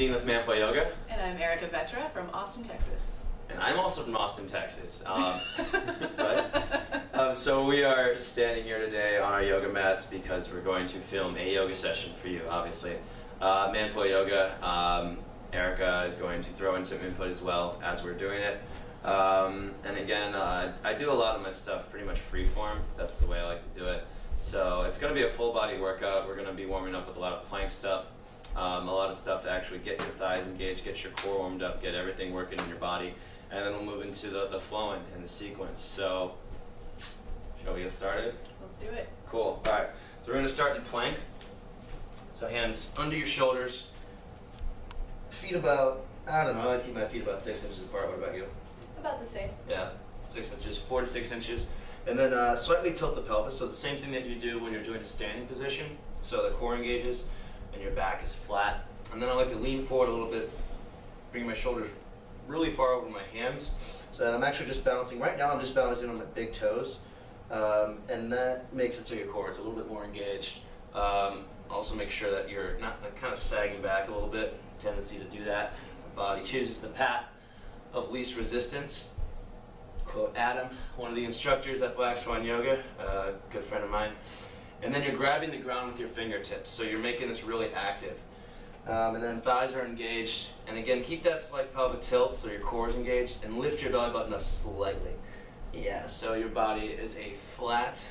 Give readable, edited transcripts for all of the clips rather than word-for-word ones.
Dean with Man for Yoga. And I'm Erica Vetra from Austin, Texas. And I'm also from Austin, Texas. So we are standing here today on our yoga mats because we're going to film a yoga session for you, obviously. Man for Yoga, Erica is going to throw in some input as well as we're doing it. And again, I do a lot of my stuff pretty much freeform. That's the way I like to do it. So it's going to be a full body workout. We're going to be warming up with a lot of plank stuff. A lot of stuff to actually get your thighs engaged, get your core warmed up, get everything working in your body, and then we'll move into the flowing and the sequence. So, shall we get started? Let's do it. Cool. All right. So we're going to start in plank. So hands under your shoulders, feet about, I don't know, I keep my feet about 6 inches apart. What about you? About the same. Yeah, 6 inches, 4 to 6 inches. And then slightly tilt the pelvis. So the same thing that you do when you're doing a standing position. So the core engages and your back is flat. And then I like to lean forward a little bit, bring my shoulders really far over my hands so that I'm actually just balancing. Right now I'm just balancing on my big toes. And that makes it so your core is a little bit more engaged. Also make sure that you're not kind of sagging back a little bit. Tendency to do that. The body chooses the path of least resistance. Quote Adam, one of the instructors at Black Swan Yoga, a good friend of mine. And then you're grabbing the ground with your fingertips, so you're making this really active. And then thighs are engaged, and again, keep that slight pelvic tilt so your core is engaged, and lift your belly button up slightly. Yeah, so your body is a flat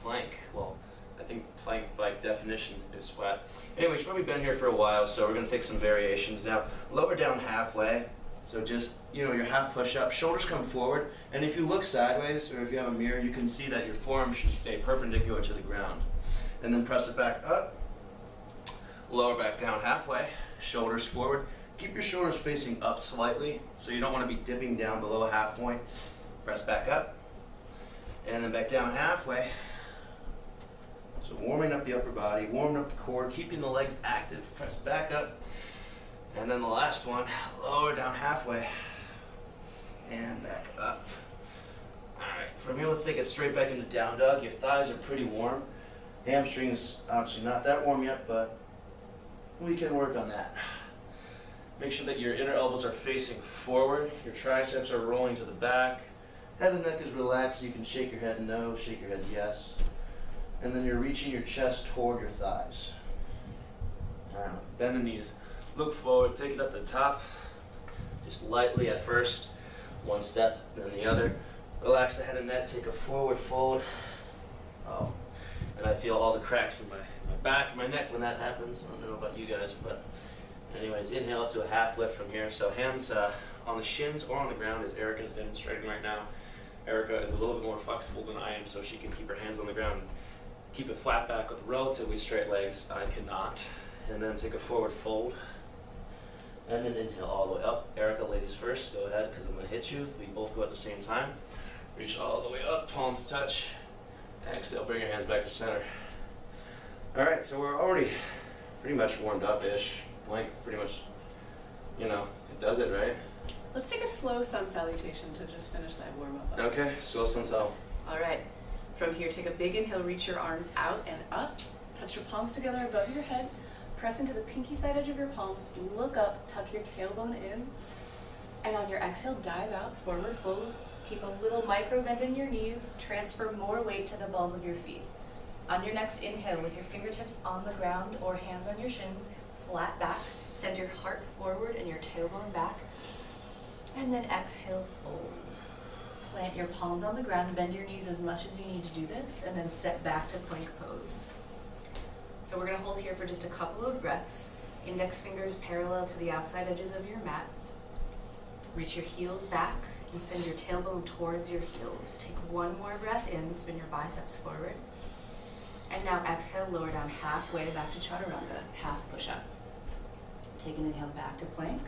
plank. Well, I think plank by definition is flat. Anyway, you've probably been here for a while, so we're going to take some variations now. Lower down halfway. So just, your half push up, shoulders come forward, and if you look sideways, or if you have a mirror, you can see that your forearm should stay perpendicular to the ground. And then press it back up, lower back down halfway, shoulders forward. Keep your shoulders facing up slightly, so you don't want to be dipping down below half point. Press back up, and then back down halfway. So warming up the upper body, warming up the core, keeping the legs active, press back up. And then the last one, lower down halfway, and back up. Alright, from here let's take it straight back into down dog. Your thighs are pretty warm. Hamstrings obviously not that warm yet, but we can work on that. Make sure that your inner elbows are facing forward, your triceps are rolling to the back, head and neck is relaxed, you can shake your head no, shake your head yes. And then you're reaching your chest toward your thighs. Alright, bend the knees. Look forward, take it up the top, just lightly at first, one step, then the other. Relax the head and neck, take a forward fold. Oh, and I feel all the cracks in my back and my neck when that happens. I don't know about you guys, but anyways, inhale up to a half lift from here. So hands on the shins or on the ground as Erica is demonstrating right now. Erica is a little bit more flexible than I am, so she can keep her hands on the ground. Keep it flat back with relatively straight legs. I cannot. And then take a forward fold. And then inhale all the way up. Erica, ladies first, go ahead because I'm going to hit you. We both go at the same time. Reach all the way up, palms touch. Exhale, bring your hands back to center. Alright, so we're already pretty much warmed up-ish. Plank pretty much, it does it, right? Let's take a slow sun salutation to just finish that warm-up. Okay, slow sun sal. Alright, from here, take a big inhale, reach your arms out and up. Touch your palms together above your head. Press into the pinky side edge of your palms, look up, tuck your tailbone in, and on your exhale, dive out, forward fold. Keep a little micro bend in your knees, transfer more weight to the balls of your feet. On your next inhale, with your fingertips on the ground or hands on your shins, flat back, send your heart forward and your tailbone back, and then exhale, fold. Plant your palms on the ground, bend your knees as much as you need to do this, and then step back to plank pose. So we're going to hold here for just a couple of breaths. Index fingers parallel to the outside edges of your mat. Reach your heels back and send your tailbone towards your heels. Take one more breath in, spin your biceps forward. And now exhale, lower down halfway back to chaturanga, half push-up. Take an inhale back to plank.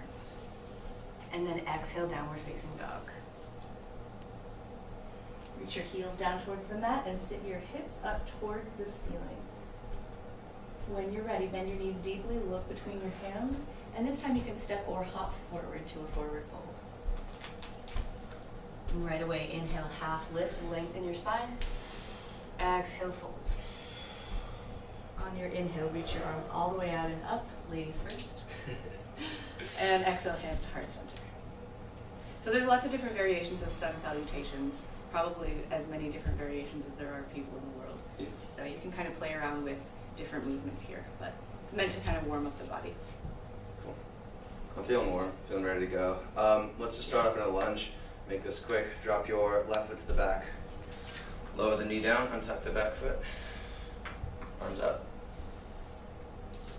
And then exhale, downward facing dog. Reach your heels down towards the mat and sit your hips up towards the ceiling. When you're ready, bend your knees deeply, look between your hands, and this time you can step or hop forward to a forward fold. And right away, inhale, half lift, lengthen your spine. Exhale, fold. On your inhale, reach your arms all the way out and up. Ladies first. And exhale, hands to heart center. So there's lots of different variations of sun salutations, probably as many different variations as there are people in the world. Yeah. So you can kind of play around with different movements here, but it's meant to kind of warm up the body. Cool. I'm feeling warm, feeling ready to go. Let's just start off in a lunge. Make this quick. Drop your left foot to the back. Lower the knee down, untuck the back foot. Arms up.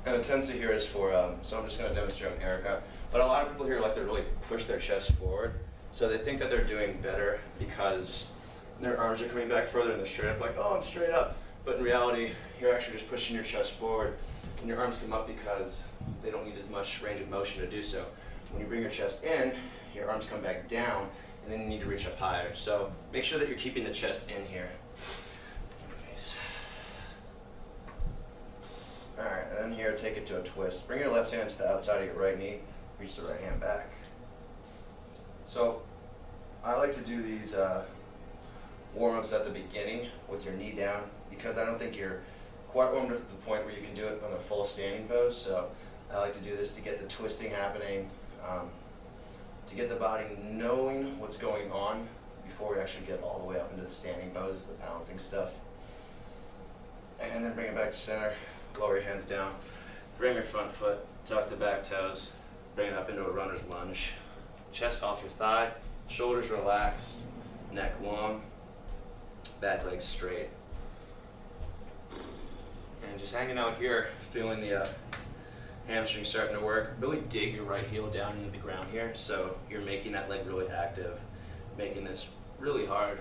And the tendency here is for, so I'm just going to demonstrate on Erica, but a lot of people here like to really push their chest forward. So they think that they're doing better because their arms are coming back further and they're straight up, like, oh, I'm straight up. But in reality, you're actually just pushing your chest forward and your arms come up because they don't need as much range of motion to do so. When you bring your chest in, your arms come back down and then you need to reach up higher. So make sure that you're keeping the chest in here. All right, and then here, take it to a twist. Bring your left hand to the outside of your right knee. Reach the right hand back. So I like to do these warm-ups at the beginning with your knee down because I don't think you're quite warm to the point where you can do it on a full standing pose. So I like to do this to get the twisting happening, to get the body knowing what's going on before we actually get all the way up into the standing poses, the balancing stuff. And then bring it back to center. Lower your hands down. Bring your front foot, tuck the back toes, bring it up into a runner's lunge. Chest off your thigh, shoulders relaxed, neck long, back leg straight. And just hanging out here, feeling the hamstring starting to work. Really dig your right heel down into the ground here, so you're making that leg really active, making this really hard.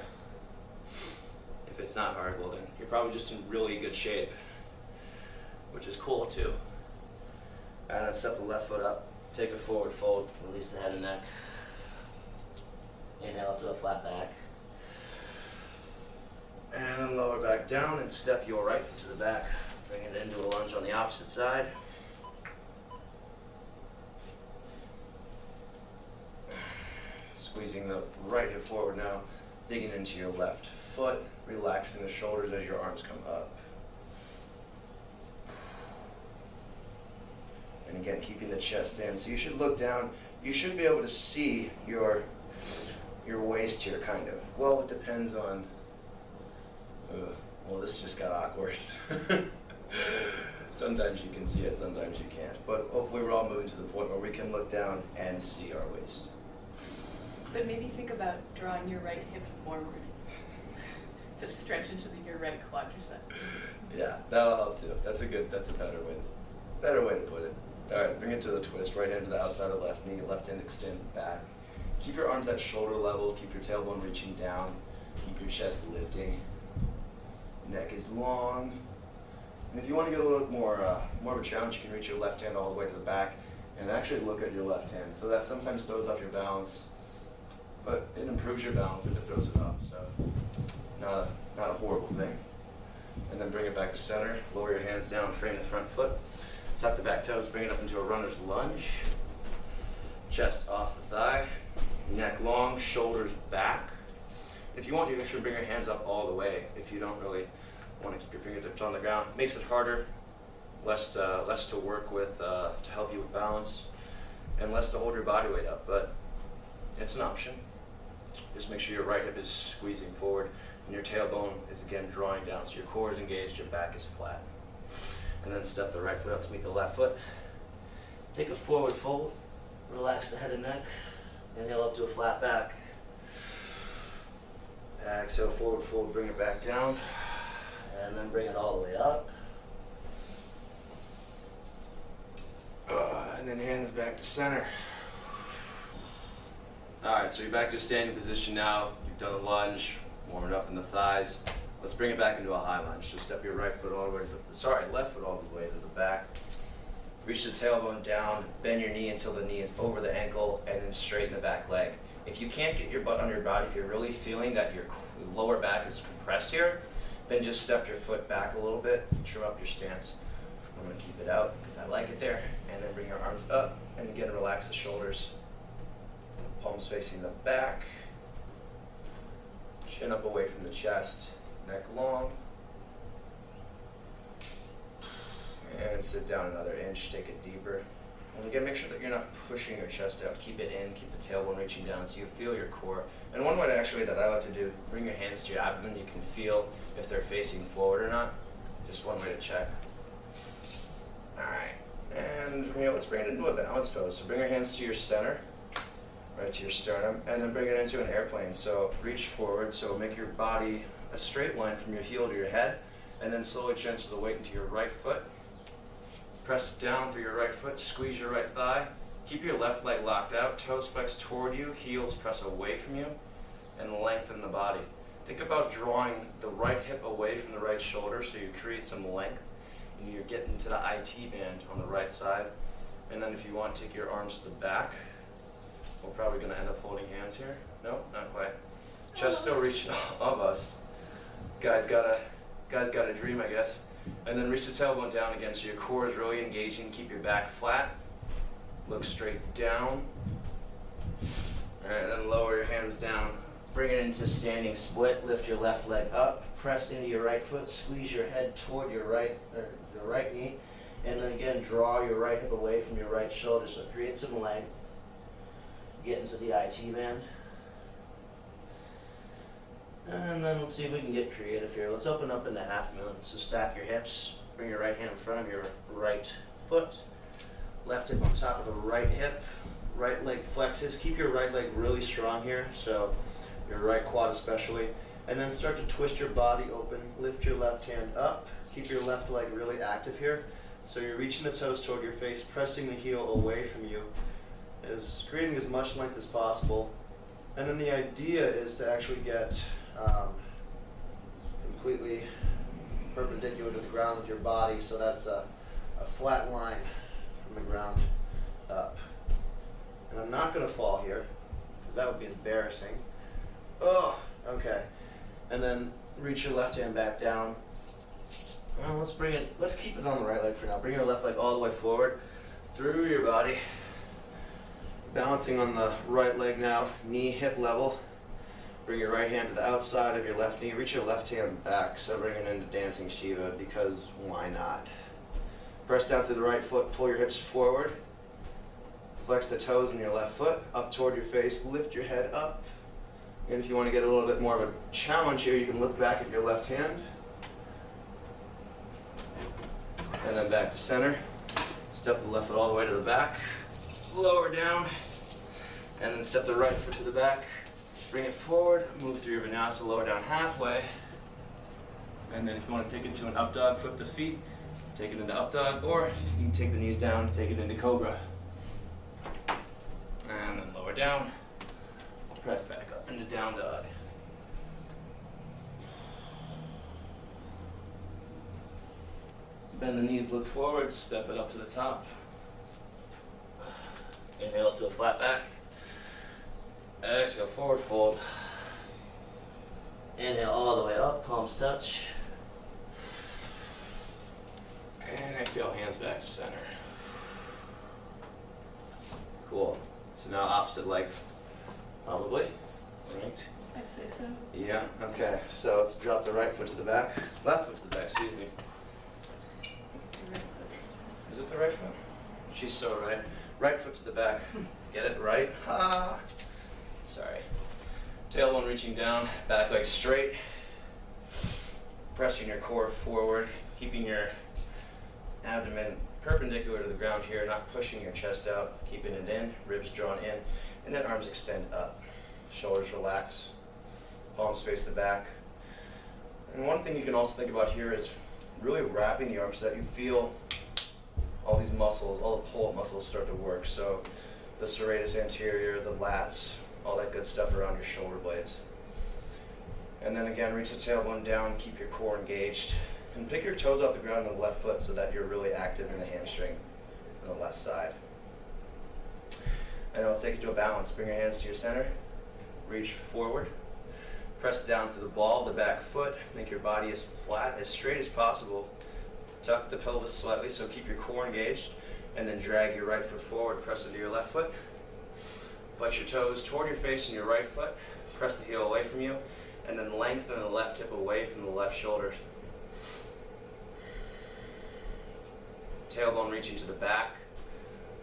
If it's not hard, well then you're probably just in really good shape, which is cool too. And then step the left foot up, take a forward fold, release the head and neck. Inhale up to a flat back. And then lower back down and step your right foot to the back. Bring it into a lunge on the opposite side. Squeezing the right hip forward now, digging into your left foot, relaxing the shoulders as your arms come up. And again, keeping the chest in. So you should look down. You should be able to see your waist here, kind of. Well, it depends on, well, this just got awkward. Sometimes you can see it, sometimes you can't. But hopefully we're all moving to the point where we can look down and see our waist. But maybe think about drawing your right hip forward. So stretch into your right quadricep. Yeah, that'll help too. That's a better way to put it. All right, bring it to the twist. Right hand to the outside of left knee. Left hand extends back. Keep your arms at shoulder level. Keep your tailbone reaching down. Keep your chest lifting. Neck is long. And if you want to get a little more of a challenge, you can reach your left hand all the way to the back and actually look at your left hand. So that sometimes throws off your balance, but it improves your balance if it throws it off. So not a horrible thing. And then bring it back to center. Lower your hands down, frame the front foot. Tuck the back toes, bring it up into a runner's lunge. Chest off the thigh, neck long, shoulders back. If you want, you can actually bring your hands up all the way if you don't really want to keep your fingertips on the ground. It makes it harder, less to work with to help you with balance, and less to hold your body weight up, but it's an option. Just make sure your right hip is squeezing forward and your tailbone is again drawing down, so your core is engaged, your back is flat. And then step the right foot up to meet the left foot. Take a forward fold, relax the head and neck, inhale up to a flat back. Exhale, forward fold, bring it back down, and then bring it all the way up. And then hands back to center. All right, so you're back to a standing position now. You've done a lunge, warming up in the thighs. Let's bring it back into a high lunge. So step your left foot all the way to the back. Reach the tailbone down, bend your knee until the knee is over the ankle, and then straighten the back leg. If you can't get your butt under your body, if you're really feeling that your lower back is compressed here, then just step your foot back a little bit, trim up your stance. I'm gonna keep it out because I like it there. And then bring your arms up, and again, relax the shoulders. Palms facing the back. Chin up away from the chest, neck long. And sit down another inch, take it deeper. And again, make sure that you're not pushing your chest out. Keep it in, keep the tailbone reaching down so you feel your core. And one way actually that I like to do, bring your hands to your abdomen. You can feel if they're facing forward or not. Just one way to check. All right, and from here, let's bring it into a balance pose. So bring your hands to your center, right to your sternum, and then bring it into an airplane. So reach forward, so make your body a straight line from your heel to your head, and then slowly transfer the weight into your right foot. Press down through your right foot, squeeze your right thigh. Keep your left leg locked out, toes flex toward you, heels press away from you, and lengthen the body. Think about drawing the right hip away from the right shoulder so you create some length, and you're getting to the IT band on the right side. And then if you want, take your arms to the back. We're probably going to end up holding hands here. No, not quite. Chest still reaching of us. Guys got a dream, I guess. And then reach the tailbone down again so your core is really engaging. Keep your back flat. Look straight down. All right, then lower your hands down. Bring it into standing split. Lift your left leg up. Press into your right foot. Squeeze your head toward your right knee. And then again, draw your right hip away from your right shoulder. So create some length. Get into the IT band. And then let's see if we can get creative here. Let's open up into half moon. So stack your hips. Bring your right hand in front of your right foot. Left hip on top of the right hip. Right leg flexes. Keep your right leg really strong here. So your right quad especially. And then start to twist your body open. Lift your left hand up. Keep your left leg really active here. So you're reaching the toes toward your face, pressing the heel away from you, creating as much length as possible. And then the idea is to actually get completely perpendicular to the ground with your body, so that's a flat line from the ground up. And I'm not going to fall here, because that would be embarrassing. Oh, okay. And then reach your left hand back down. Well, let's keep it on the right leg for now. Bring your left leg all the way forward through your body. Balancing on the right leg now, knee hip level. Bring your right hand to the outside of your left knee. Reach your left hand back, so bring it into dancing Shiva, because why not? Press down through the right foot, pull your hips forward. Flex the toes in your left foot, up toward your face, lift your head up. And if you want to get a little bit more of a challenge here, you can look back at your left hand. And then back to center. Step the left foot all the way to the back. Lower down. And then step the right foot to the back. Bring it forward, move through your vinyasa, lower down halfway. And then if you want to take it to an up dog, flip the feet, take it into up dog, or you can take the knees down, take it into cobra. And then lower down, press back up into down dog. Bend the knees, look forward, step it up to the top. Inhale up to a flat back. Exhale, forward fold. Inhale all the way up, palms touch. And exhale, hands back to center. Cool. So now opposite leg, probably, right? I'd say so. Yeah, okay. So let's drop the right foot to the back. Left foot to the back, excuse me. It's your right foot this time. Is it the right foot? She's so right. Right foot to the back. Get it right? Ah. Sorry. Tailbone reaching down, back leg straight. Pressing your core forward, keeping your abdomen perpendicular to the ground here, not pushing your chest out, keeping it in, ribs drawn in, and then arms extend up. Shoulders relax, palms face the back. And one thing you can also think about here is really wrapping the arms so that you feel all these muscles, all the pull-up muscles start to work. So the serratus anterior, the lats, all that good stuff around your shoulder blades. And then again, reach the tailbone down, keep your core engaged, and pick your toes off the ground on the left foot so that you're really active in the hamstring on the left side. And then let's take it to a balance. Bring your hands to your center, reach forward, press down to the ball of the back foot, make your body as flat, as straight as possible. Tuck the pelvis slightly, so keep your core engaged, and then drag your right foot forward, press into your left foot. Flex your toes toward your face and your right foot, press the heel away from you, and then lengthen the left hip away from the left shoulder. Tailbone reaching to the back,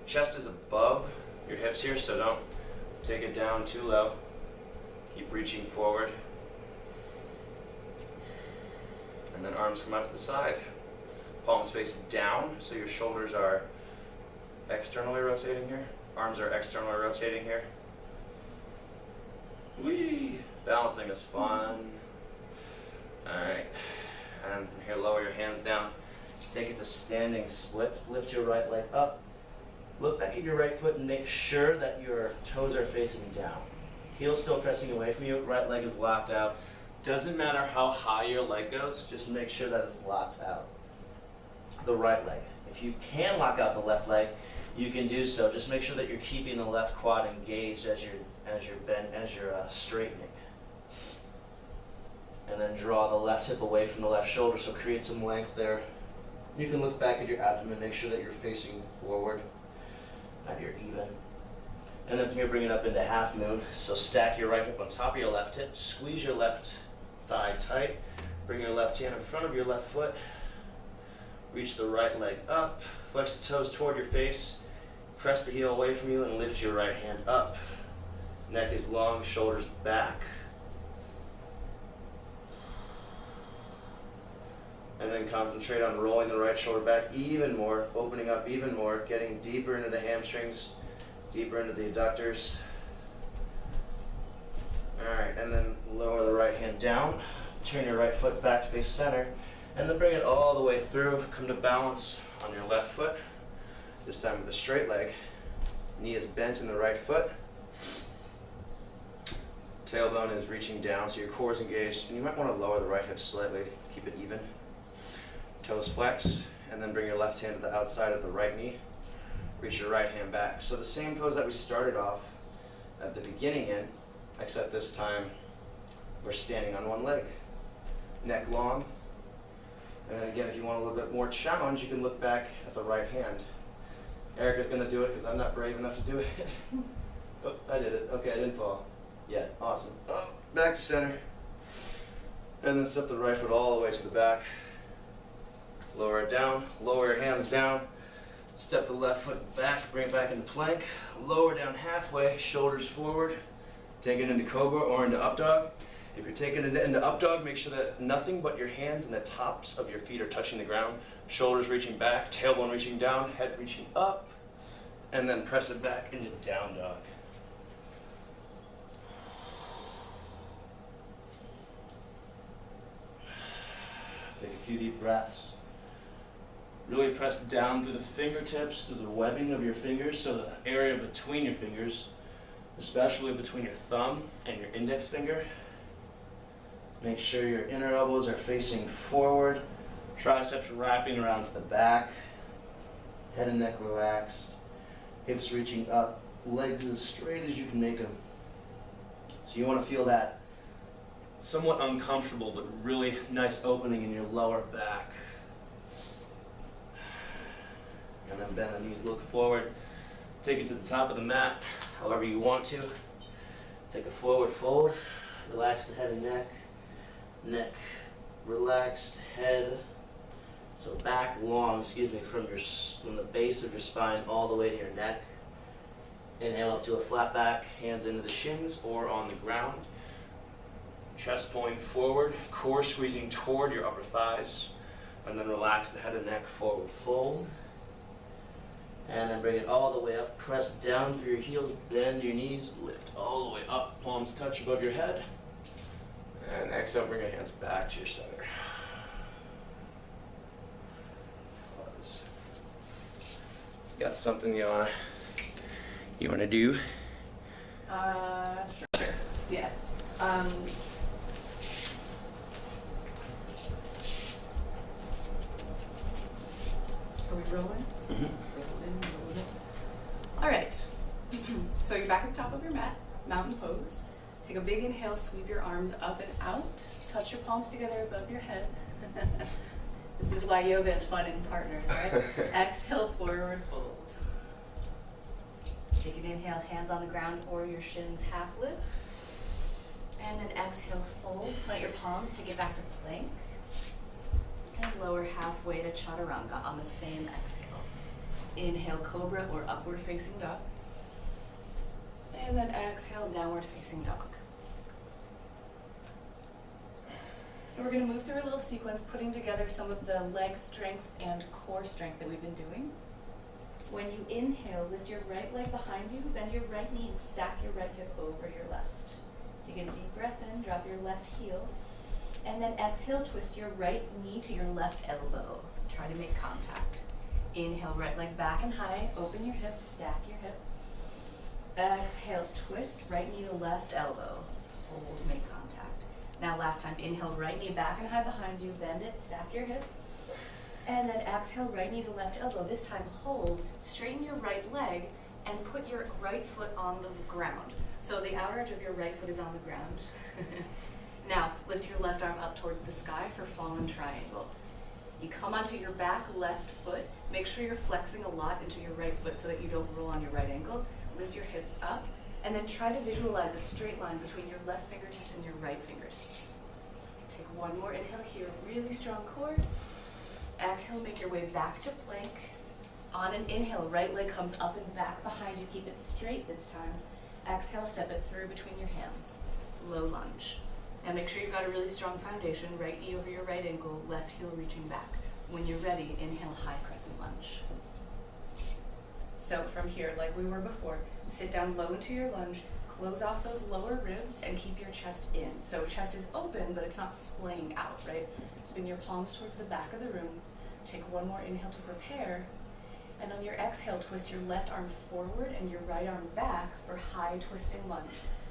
Chest is above your hips here, so don't take it down too low. Keep reaching forward. And then arms come out to the side. Palms face down, so your shoulders are externally rotating here. Arms are externally rotating here. Whee! Balancing is fun. Alright. And from here, lower your hands down. Take it to standing splits. Lift your right leg up. Look back at your right foot and make sure that your toes are facing down. Heel still pressing away from you. Right leg is locked out. Doesn't matter how high your leg goes, just make sure that it's locked out. The right leg. If you can lock out the left leg, you can do so. Just make sure that you're keeping the left quad engaged as you're straightening. And then draw the left hip away from the left shoulder, so create some length there. You can look back at your abdomen, make sure that you're facing forward, that you're even. And then from here, bring it up into half moon. So stack your right hip on top of your left hip, squeeze your left thigh tight, bring your left hand in front of your left foot, reach the right leg up, flex the toes toward your face, press the heel away from you and lift your right hand up. Neck is long, shoulders back. And then concentrate on rolling the right shoulder back even more, opening up even more, getting deeper into the hamstrings, deeper into the adductors. Alright, and then lower the right hand down, turn your right foot back to face center, and then bring it all the way through. Come to balance on your left foot, this time with a straight leg. Knee is bent in the right foot. Tailbone is reaching down, so your core is engaged, and you might want to lower the right hip slightly, keep it even. Toes flex, and then bring your left hand to the outside of the right knee. Reach your right hand back. So the same pose that we started off at the beginning in, except this time we're standing on one leg. Neck long. And then again, if you want a little bit more challenge, you can look back at the right hand. Erica's going to do it because I'm not brave enough to do it. Oh, I did it. Okay, I didn't fall. Yeah, awesome. Oh, back to center. And then step the right foot all the way to the back. Lower it down, lower your hands down, step the left foot back, bring it back into plank, lower down halfway, shoulders forward, take it into cobra or into up dog. If you're taking it into up dog, make sure that nothing but your hands and the tops of your feet are touching the ground, shoulders reaching back, tailbone reaching down, head reaching up, and then press it back into down dog. Take a few deep breaths. Really press down through the fingertips, through the webbing of your fingers, so the area between your fingers, especially between your thumb and your index finger. Make sure your inner elbows are facing forward, triceps wrapping around to the back, head and neck relaxed, hips reaching up, legs as straight as you can make them. So you want to feel that somewhat uncomfortable but really nice opening in your lower back. And then bend the knees, look forward, take it to the top of the mat, however you want to. Take a forward fold, relax the head and neck, neck relaxed, head, so back long, from the base of your spine all the way to your neck. Inhale up to a flat back, hands into the shins or on the ground. Chest pulling forward, core squeezing toward your upper thighs, and then relax the head and neck, forward fold. And then bring it all the way up, press down through your heels, bend your knees, lift all the way up, palms touch above your head. And exhale, bring your hands back to your center. Pause. Got something you wanna do? Sure. Yeah. Are we rolling? Mm-hmm. Rolling. All right. So you're back at the top of your mat, mountain pose. Take a big inhale, sweep your arms up and out. Touch your palms together above your head. This is why yoga is fun in partners, right? Exhale, forward fold. Take an inhale, hands on the ground or your shins half lift. And then exhale, fold. Plant your palms to get back to plank. And lower halfway to chaturanga on the same exhale. Inhale, cobra or upward facing dog. And then exhale, downward facing dog. So we're going to move through a little sequence, putting together some of the leg strength and core strength that we've been doing. When you inhale, lift your right leg behind you, bend your right knee and stack your right hip over your left. Take a deep breath in, drop your left heel, and then exhale, twist your right knee to your left elbow. Try to make contact. Inhale, right leg back and high, open your hips, stack your hip. Exhale, twist, right knee to left elbow. Hold, make contact. Now last time, inhale, right knee back and high behind you, bend it, stack your hip. And then exhale, right knee to left elbow. This time, hold, straighten your right leg, and put your right foot on the ground. So the outer edge of your right foot is on the ground. Now, lift your left arm up towards the sky for fallen triangle. You come onto your back left foot. Make sure you're flexing a lot into your right foot so that you don't roll on your right ankle. Lift your hips up, and then try to visualize a straight line between your left fingertips and your right fingertips. Take one more inhale here, really strong core. Exhale, make your way back to plank. On an inhale, right leg comes up and back behind you. Keep it straight this time. Exhale, step it through between your hands. Low lunge. Now make sure you've got a really strong foundation. Right knee over your right ankle, left heel reaching back. When you're ready, inhale, high crescent lunge. So from here, like we were before, sit down low into your lunge, close off those lower ribs, and keep your chest in. So chest is open, but it's not splaying out, right? Spin your palms towards the back of the room. Take one more inhale to prepare. And on your exhale, twist your left arm forward and your right arm back for high twisting lunge.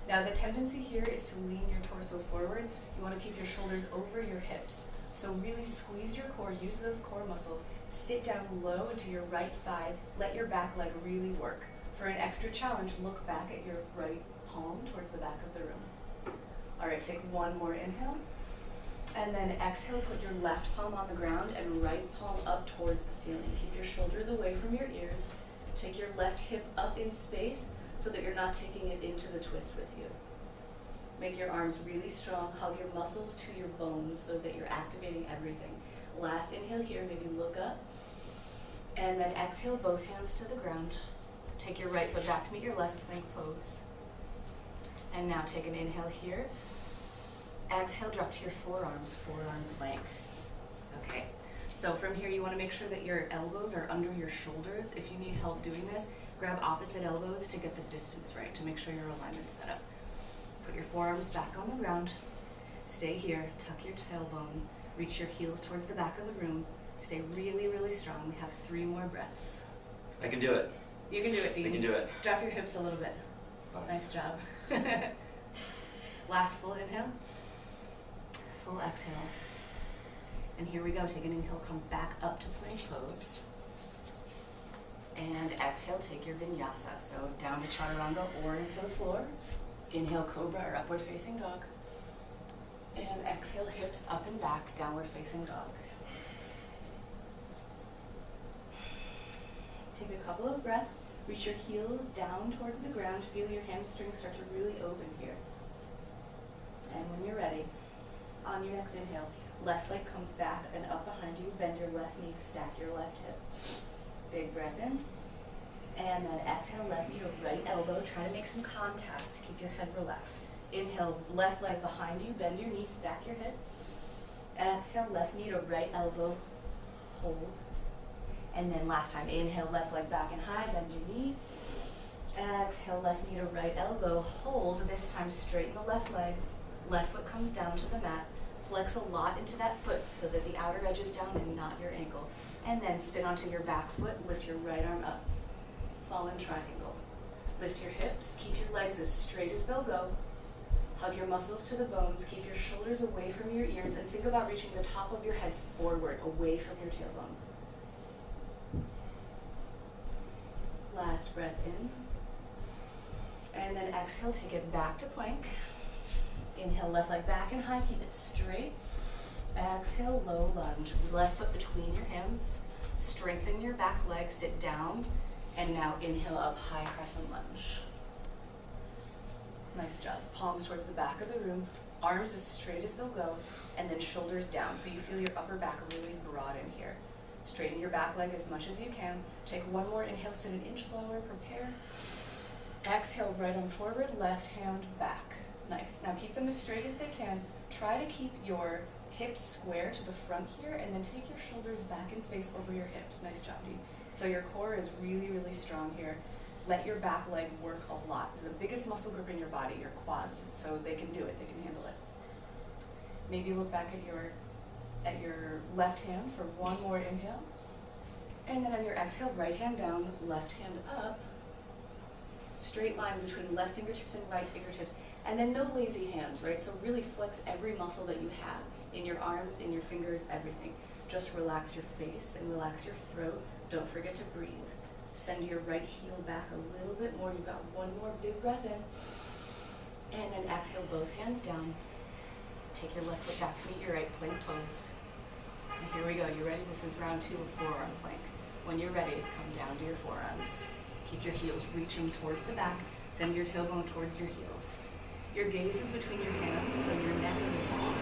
Now the tendency here is to lean your torso forward. You want to keep your shoulders over your hips. So really squeeze your core, use those core muscles. Sit down low into your right thigh. Let your back leg really work. For an extra challenge, look back at your right palm towards the back of the room. All right, take one more inhale. And then exhale, put your left palm on the ground and right palm up towards the ceiling. Keep your shoulders away from your ears. Take your left hip up in space so that you're not taking it into the twist with you. Make your arms really strong. Hug your muscles to your bones so that you're activating everything. Last inhale here, maybe look up. And then exhale, both hands to the ground. Take your right foot back to meet your left, plank pose. And now take an inhale here. Exhale, drop to your forearms, forearm plank. Okay, so from here you want to make sure that your elbows are under your shoulders. If you need help doing this, grab opposite elbows to get the distance right, to make sure your alignment's set up. Put your forearms back on the ground. Stay here, tuck your tailbone, reach your heels towards the back of the room. Stay really, really strong. We have 3 more breaths. I can do it. You can do it, Dean. You can do it. Drop your hips a little bit. Nice job. Last full inhale. Full exhale. And here we go. Take an inhale, come back up to plank pose. And exhale, take your vinyasa. So down to chaturanga or into the floor. Inhale, cobra or upward facing dog. And exhale, hips up and back, downward facing dog. Take a couple of breaths. Reach your heels down towards the ground. Feel your hamstrings start to really open here. And when you're ready, on your next inhale, left leg comes back and up behind you. Bend your left knee, stack your left hip. Big breath in. And then exhale, left knee to right elbow. Try to make some contact. Keep your head relaxed. Inhale, left leg behind you. Bend your knee, stack your hip. Exhale, left knee to right elbow. Hold. And then last time, inhale, left leg back and high. Bend your knee. Exhale, left knee to right elbow. Hold. This time, straighten the left leg. Left foot comes down to the mat. Flex a lot into that foot so that the outer edge is down and not your ankle. And then spin onto your back foot. Lift your right arm up. Fallen triangle. Lift your hips. Keep your legs as straight as they'll go. Hug your muscles to the bones. Keep your shoulders away from your ears. And think about reaching the top of your head forward, away from your tailbone. Last breath in. And then exhale, take it back to plank. Inhale, left leg back and high, keep it straight. Exhale, low lunge. Left foot between your hands. Strengthen your back leg, sit down. And now inhale up, high crescent lunge. Nice job. Palms towards the back of the room. Arms as straight as they'll go. And then shoulders down, so you feel your upper back really broaden here. Straighten your back leg as much as you can. Take one more inhale, sit an inch lower, prepare. Exhale, right arm forward, left hand back. Nice. Now keep them as straight as they can. Try to keep your hips square to the front here, and then take your shoulders back in space over your hips. Nice job, Dee. So your core is really, really strong here. Let your back leg work a lot. It's the biggest muscle group in your body, your quads, so they can do it, they can handle it. Maybe look back at your left hand for one more inhale. And then on your exhale, right hand down, left hand up. Straight line between left fingertips and right fingertips. And then no lazy hands, right? So really flex every muscle that you have in your arms, in your fingers, everything. Just relax your face and relax your throat. Don't forget to breathe. Send your right heel back a little bit more. You've got one more big breath in. And then exhale both hands down. Take your left foot back to meet your right, plank pose. And here we go. You ready? This is round 2 of forearm plank. When you're ready, come down to your forearms. Keep your heels reaching towards the back. Send your tailbone towards your heels. Your gaze is between your hands, so your neck is long.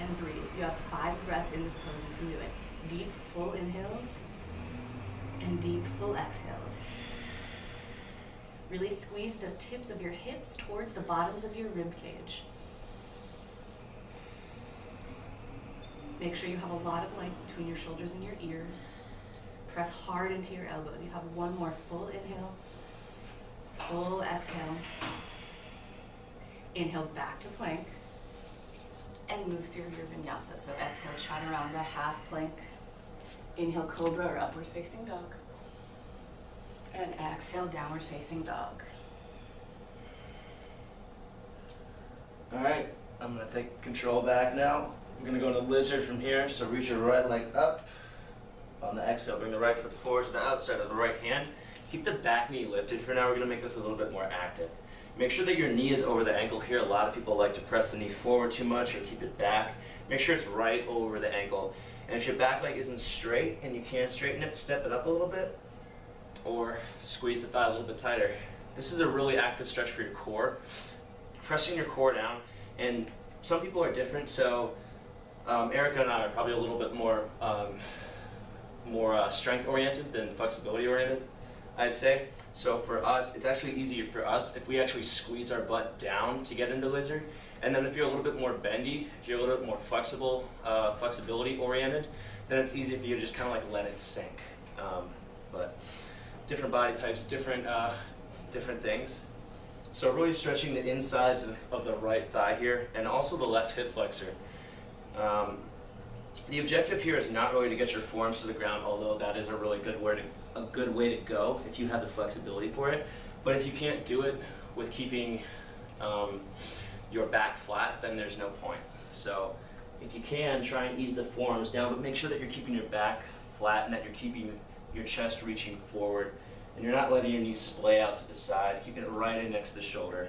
And breathe. You have 5 breaths in this pose. You can do it. Deep, full inhales and deep, full exhales. Really squeeze the tips of your hips towards the bottoms of your rib cage. Make sure you have a lot of length between your shoulders and your ears. Press hard into your elbows. You have one more full inhale, full exhale. Inhale back to plank and move through your vinyasa. So exhale, chaturanga, half plank. Inhale, cobra or upward facing dog. And exhale, downward facing dog. All right, I'm gonna take control back now. We're gonna go into lizard from here. So reach your right leg up. On the exhale, bring the right foot forward to the outside of the right hand. Keep the back knee lifted for now. We're gonna make this a little bit more active. Make sure that your knee is over the ankle here. A lot of people like to press the knee forward too much or keep it back. Make sure it's right over the ankle. And if your back leg isn't straight and you can't straighten it, step it up a little bit or squeeze the thigh a little bit tighter. This is a really active stretch for your core. Pressing your core down, and some people are different, so Erica and I are probably a little bit more strength oriented than flexibility oriented, I'd say. So for us, it's actually easier for us if we actually squeeze our butt down to get into lizard. And then if you're a little bit more bendy, if you're a little bit more flexible, flexibility oriented, then it's easy for you to just kind of like let it sink. But different body types, different things. So really stretching the insides of the right thigh here, and also the left hip flexor. The objective here is not really to get your forearms to the ground, although that is a really good way to go if you have the flexibility for it. But if you can't do it with keeping your back flat, then there's no point. So if you can, try and ease the forearms down, but make sure that you're keeping your back flat and that you're keeping your chest reaching forward, and you're not letting your knees splay out to the side, keeping it right in next to the shoulder.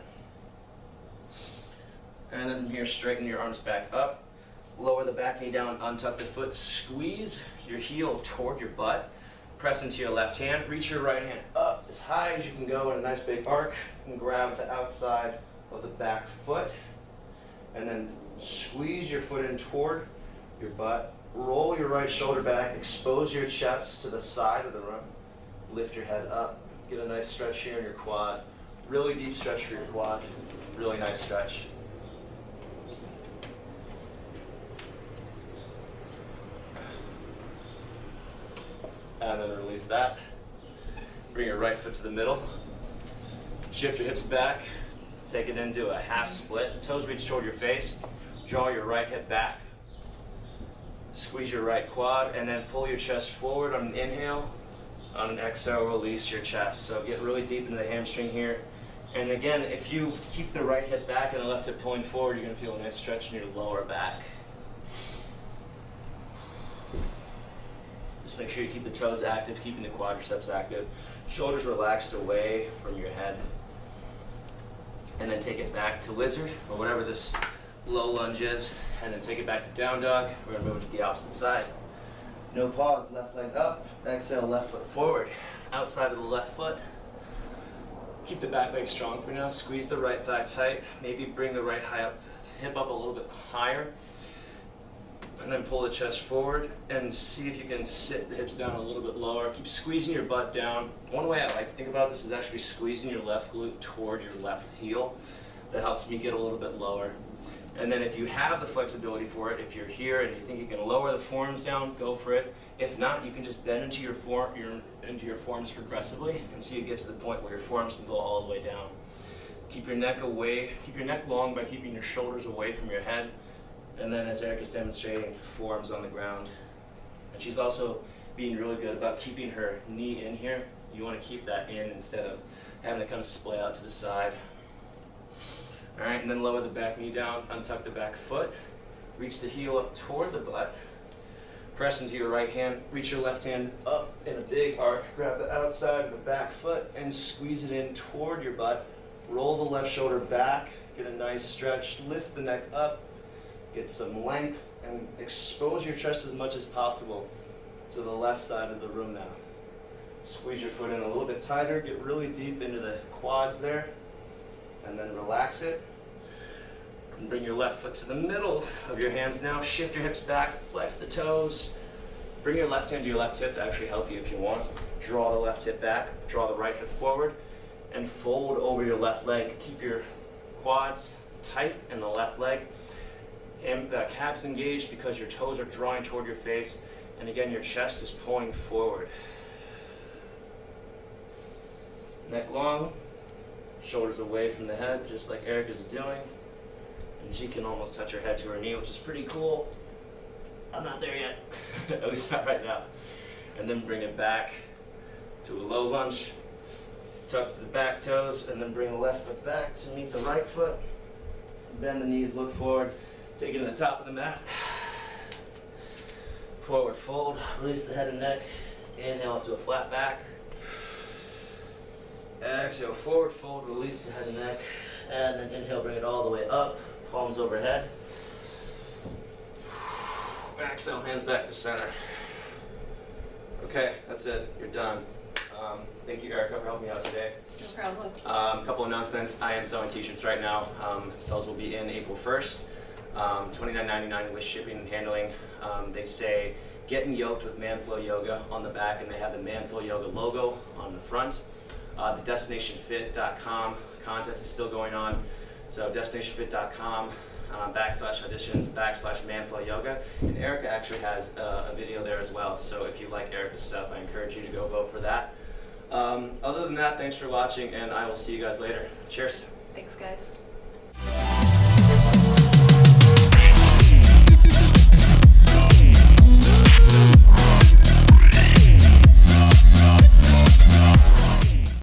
And then from here, straighten your arms back up. Lower the back knee down, untuck the foot, squeeze your heel toward your butt, press into your left hand, reach your right hand up as high as you can go in a nice big arc, and grab the outside of the back foot, and then squeeze your foot in toward your butt, roll your right shoulder back, expose your chest to the side of the room, lift your head up, get a nice stretch here in your quad, really deep stretch for your quad, really nice stretch. And then release that. Bring your right foot to the middle. Shift your hips back. Take it into a half split. Toes reach toward your face. Draw your right hip back. Squeeze your right quad, and then pull your chest forward on an inhale. On an exhale, release your chest. So get really deep into the hamstring here. And again, if you keep the right hip back and the left hip pulling forward, you're going to feel a nice stretch in your lower back. Just make sure you keep the toes active, keeping the quadriceps active. Shoulders relaxed away from your head. And then take it back to lizard, or whatever this low lunge is. And then take it back to down dog. We're going to move it to the opposite side. No pause, left leg up. Exhale, left foot forward. Outside of the left foot. Keep the back leg strong for now. Squeeze the right thigh tight. Maybe bring the right hip up a little bit higher. And then pull the chest forward and see if you can sit the hips down a little bit lower. Keep squeezing your butt down. One way I like to think about this is actually squeezing your left glute toward your left heel. That helps me get a little bit lower. And then if you have the flexibility for it, if you're here and you think you can lower the forearms down, go for it. If not, you can just bend into your forearms progressively until you get to the point where your forearms can go all the way down. Keep your neck long by keeping your shoulders away from your head. And then as Erica's demonstrating, forearms on the ground. And she's also being really good about keeping her knee in here. You want to keep that in instead of having it kind of splay out to the side. All right, and then lower the back knee down, untuck the back foot, reach the heel up toward the butt, press into your right hand, reach your left hand up in a big arc, grab the outside of the back foot and squeeze it in toward your butt. Roll the left shoulder back, get a nice stretch, lift the neck up, get some length, and expose your chest as much as possible to the left side of the room now. Squeeze your foot in a little bit tighter, get really deep into the quads there, and then relax it. And bring your left foot to the middle of your hands now. Shift your hips back, flex the toes. Bring your left hand to your left hip to actually help you if you want. Draw the left hip back, draw the right hip forward, and fold over your left leg. Keep your quads tight in the left leg. And calves engaged because your toes are drawing toward your face. And again, your chest is pulling forward. Neck long, shoulders away from the head, just like Erica's doing. And she can almost touch her head to her knee, which is pretty cool. I'm not there yet, at least not right now. And then bring it back to a low lunge. Tuck the back toes, and then bring the left foot back to meet the right foot. Bend the knees, look forward. Take it to the top of the mat. Forward fold, release the head and neck. Inhale up to a flat back. Exhale, forward fold, release the head and neck. And then inhale, bring it all the way up, palms overhead. Exhale, hands back to center. Okay, that's it, you're done. Thank you, Erica, for helping me out today. No problem. A couple announcements. I am selling t-shirts right now. Those will be in April 1st. $29.99 with shipping and handling. They say Getting Yoked with Manflow Yoga on the back, and they have the Manflow Yoga logo on the front. The destinationfit.com contest is still going on. So destinationfit.com /auditions /Manflow Yoga. And Erica actually has a video there as well. So if you like Erica's stuff, I encourage you to go vote for that. Other than that, thanks for watching, and I will see you guys later. Cheers. Thanks, guys.